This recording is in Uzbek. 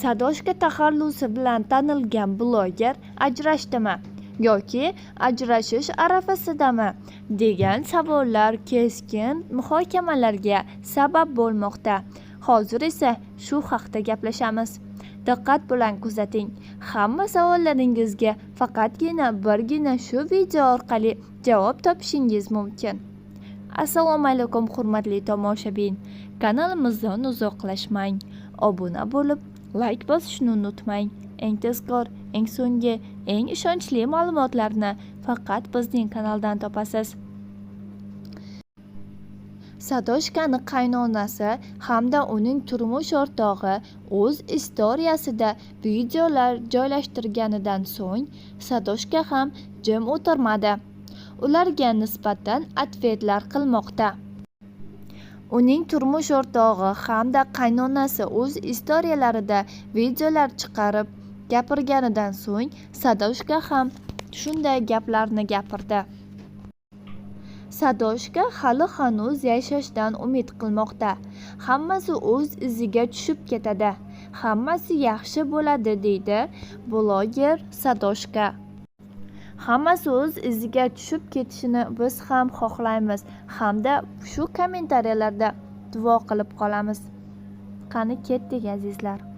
Sadoshka taxallusi bilan tanilgan bloger ajrashdimi yoki ajrashish arafasidami degan savollar keskin muhokamalarga sabab bo'lmoqda. Hozir esa shu haqda gaplashamiz. Diqqat bilan kuzating. Hamma savollaringizga faqatgina birgina shu video orqali javob topishingiz mumkin. Assalomu alaykum hurmatli tomoshabin. Kanalimizdan uzoqlashmang. Obuna bo'lib, like bosishni unutmang. Eng tezkor, eng so'nggi, eng ishonchli ma'lumotlarni faqat bizning kanaldan topasiz. Sadoshkani qaynonasi hamda uning turmush o'rtog'i o'z istoriyasida videolar joylashtirganidan so'ng Sadoshka ham jim o'tirmadi. Ularga nisbatan atvetlar qilmoqda. Uning turmush o'rtog'i hamda qaynonasi o'z istoriyalarida videolar chiqarib gapirganidan so'ng Sadoshka ham shunday gaplarni gapirdi. Sadoshka hali hanuz yashashdan umid qilmoqda. Hammasi o'z iziga tushib ketadi. Hammasi yaxshi bo'ladi deydi bloger Sadoshka. Hammasi o'z iziga tushib ketishini biz ham xohlaymiz hamda shu kommentariyalarda duo qilib qolamiz. Qani ketdik azizlar.